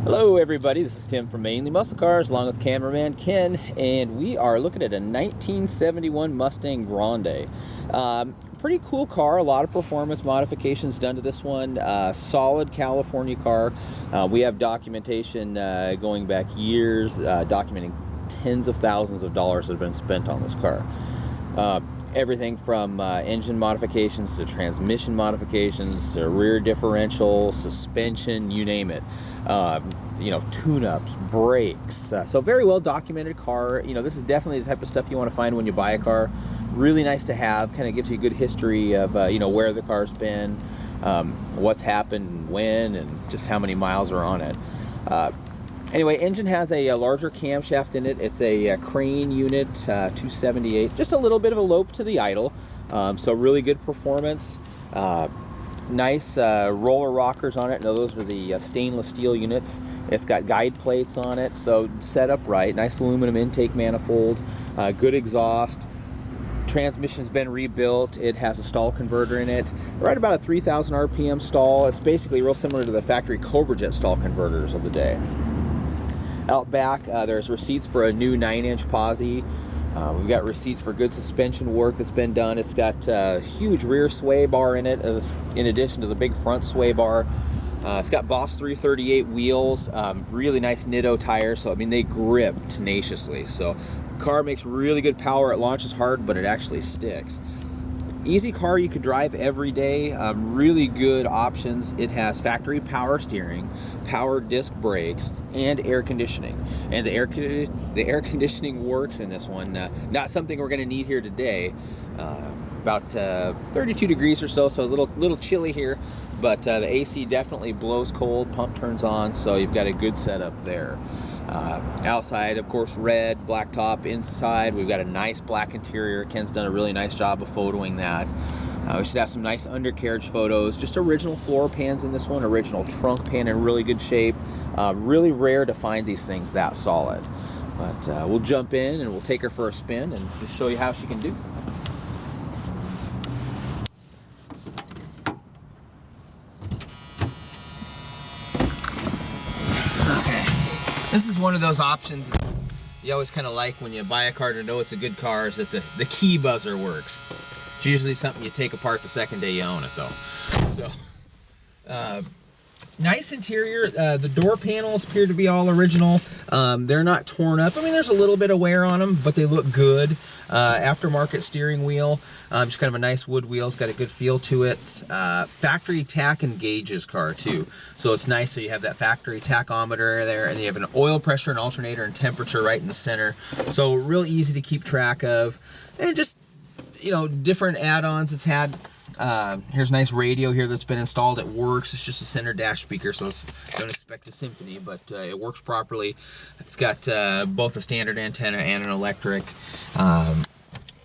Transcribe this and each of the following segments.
Hello everybody, this is Tim from Mainly Muscle Cars along with cameraman Ken, and we are looking at a 1971 Mustang Grande. Pretty cool car, a lot of performance modifications done to this one. Solid California car. We have documentation going back years, documenting tens of thousands of dollars that have been spent on this car. Everything from engine modifications to transmission modifications to rear differential, suspension, you name it. Tune-ups, brakes. So very well documented car. This is definitely the type of stuff you want to find when you buy a car. Really nice to have. Kind of gives you a good history of where the car's been, what's happened, when, and just how many miles are on it. Anyway, engine has a larger camshaft in it. It's a crane unit, 278. Just a little bit of a lope to the idle, so really good performance. Nice roller rockers on it. Now those are the stainless steel units. It's got guide plates on it, so set up right. Nice aluminum intake manifold, good exhaust. Transmission's been rebuilt. It has a stall converter in it, right about a 3,000 RPM stall. It's basically real similar to the factory Cobra Jet stall converters of the day. Out back, there's receipts for a new 9-inch posi. We've got receipts for good suspension work that's been done. It's got a huge rear sway bar in it, in addition to the big front sway bar. It's got Boss 338 wheels, really nice Nitto tires, so they grip tenaciously. So car makes really good power. It launches hard, but it actually sticks. Easy car you could drive every day. Really good options. It has factory power steering, power disc brakes, and air conditioning. And the air conditioning works in this one. Not something we're going to need here today. About 32 degrees or so, so a little chilly here. But the AC definitely blows cold. Pump turns on, so you've got a good setup there. Outside, of course, red, black top. Inside, we've got a nice black interior. Ken's done a really nice job of photoing that. We should have some nice undercarriage photos. Just original floor pans in this one. Original trunk pan in really good shape. Really rare to find these things that solid. But we'll jump in and we'll take her for a spin and just show you how she can do. This is one of those options you always kind of like when you buy a car to know it's a good car, is that the key buzzer works. It's usually something you take apart the second day you own it, though. So, nice interior. The door panels appear to be all original. They're not torn up. There's a little bit of wear on them, but they look good. Aftermarket steering wheel. Just kind of a nice wood wheel. It's got a good feel to it. Factory tach and gauges car too. So it's nice. So you have that factory tachometer there, and you have an oil pressure, an alternator, and temperature right in the center. So real easy to keep track of. And just, different add-ons it's had. Here's a nice radio here that's been installed. It works. It's just a center dash speaker, so don't expect a symphony, but it works properly. It's got both a standard antenna and an electric.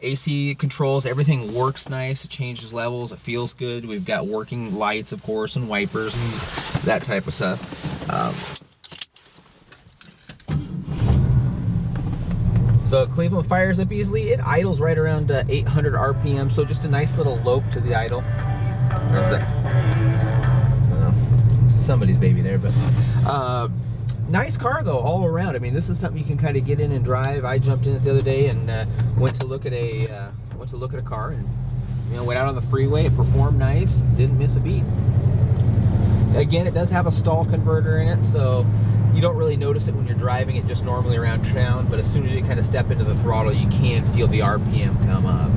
AC controls, everything works nice. It changes levels. It feels good. We've got working lights, of course, and wipers and that type of stuff. So Cleveland fires up easily. It idles right around 800 RPM, so just a nice little lope to the idle. Somebody's baby there, but nice car though all around. This is something you can kind of get in and drive. I jumped in it the other day and went to look at a car and went out on the freeway. It performed nice, didn't miss a beat. Again, it does have a stall converter in it, so you don't really notice it when you're driving it just normally around town, but as soon as you kind of step into the throttle, you can feel the RPM come up.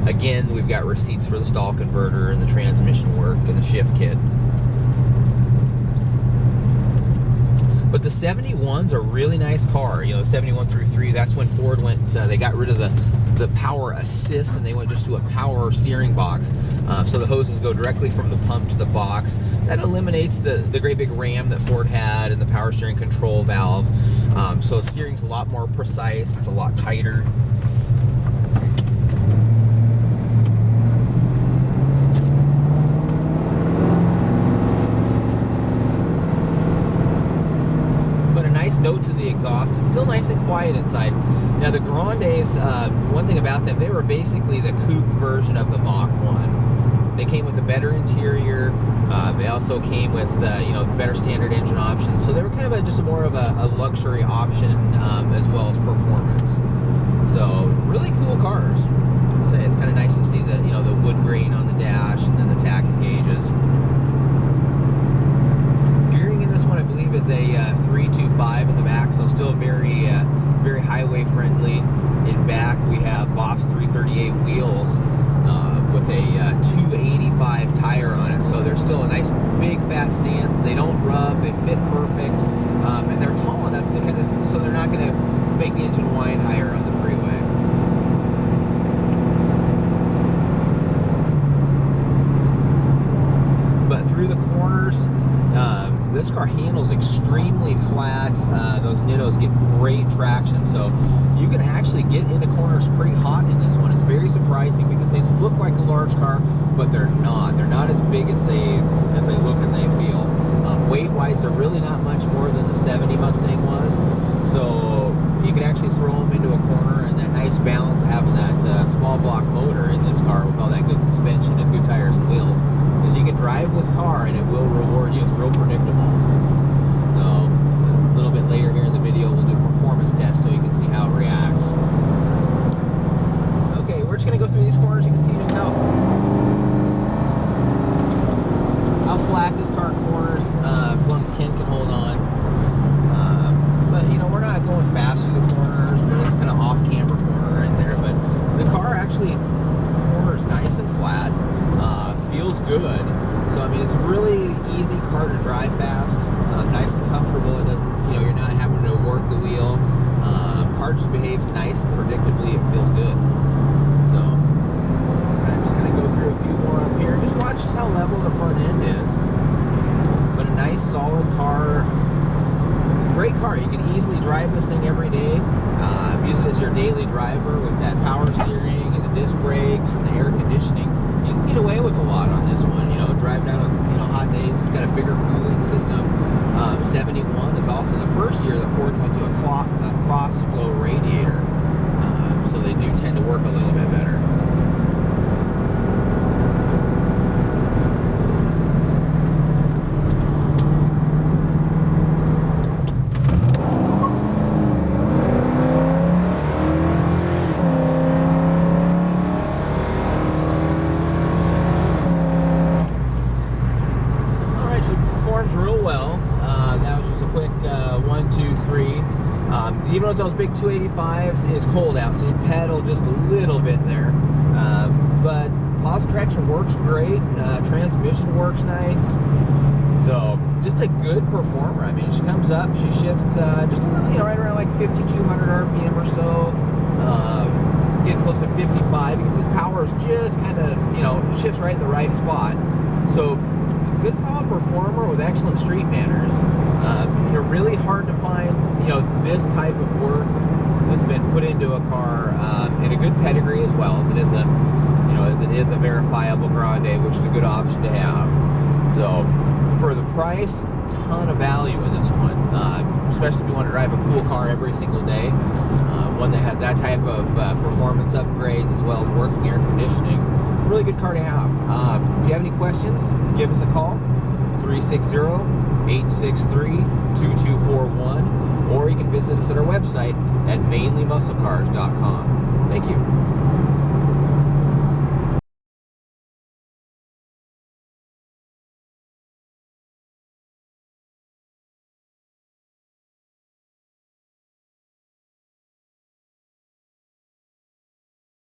Again, we've got receipts for the stall converter and the transmission work and the shift kit. But the 71's a really nice car. 71 through 3, that's when Ford went, they got rid of the power assist and they went just to a power steering box. So the hoses go directly from the pump to the box. That eliminates the great big ram that Ford had and the power steering control valve. So the steering's a lot more precise, it's a lot tighter. Note to the exhaust, it's still nice and quiet inside. Now the Grandes, one thing about them, they were basically the coupe version of the Mach 1. They came with a better interior. They also came with better standard engine options, so they were kind of just more of a luxury option as well as performance. So really cool cars. I'd say it's kind of nice to see the the wood grain on the dash and then the tacking gauges. Gearing in this one, I believe, is a 325 in the back, so still very very highway friendly. In back, we have Boss 338 wheels with a 285 tire on it, so they're still a nice big fat stance. They don't rub, they fit perfect, and they're tall enough to kind of, so they're not going to make the engine whine higher on the freeway. But through the corners, this car handles extremely flat. Those Nittos get great traction, so you can actually get into corners pretty hot in this one. It's very surprising because they look like a large car, but they're not. They're not as big as they look and they feel. Weight-wise, they're really not much more than the 70 Mustang was, so you can actually throw them into a corner, and that nice balance of having that small block motor in this car with all that good suspension and good tires and wheels is you can drive this car and it will reward you. It's real predictable. So a little bit later here in the video, we'll do a performance test so you can see how it reacts. Okay, we're just going to go through these corners. You can see just how flat this car corners, as long as Ken can hold on. But we're not going fast through the corners, but it's kind of off-camber corner right there. But the car actually corners nice and flat, feels good. So I mean, it's a really easy car to drive fast, nice and comfortable. It doesn't, you're not having to work the wheel. Car just behaves nice and predictably. It feels good. So I'm just gonna go through a few more up here. Just watch just how level the front end is. But a nice, solid car. Great car. You can easily drive this thing every day. Use it as your daily driver with that power steering and the disc brakes and the air conditioning. You can get away with a lot on this one. Drive down on hot days. It's got a bigger cooling system. 71 is also the first year that Ford went to a cross flow radiator, so they do tend to work a little bit better. Real well. That was just a quick 1, 2, 3. Even with those big 285s, it's cold out, so you pedal just a little bit there. But positive traction works great. Transmission works nice. So just a good performer. I mean, she comes up, she shifts just a little, right around like 5,200 RPM or so. Get close to 55. You can see the power is just kind of, shifts right in the right spot. So good solid performer with excellent street manners. Really hard to find this type of work that's been put into a car in a good pedigree, as well as it is a verifiable Grande, which is a good option to have. So for the price, ton of value in this one, especially if you want to drive a cool car every single day, one that has that type of performance upgrades as well as working air conditioning. Really good car to have. If you have any questions, give us a call, 360-863-2241, or you can visit us at our website at mainlymusclecars.com. Thank you.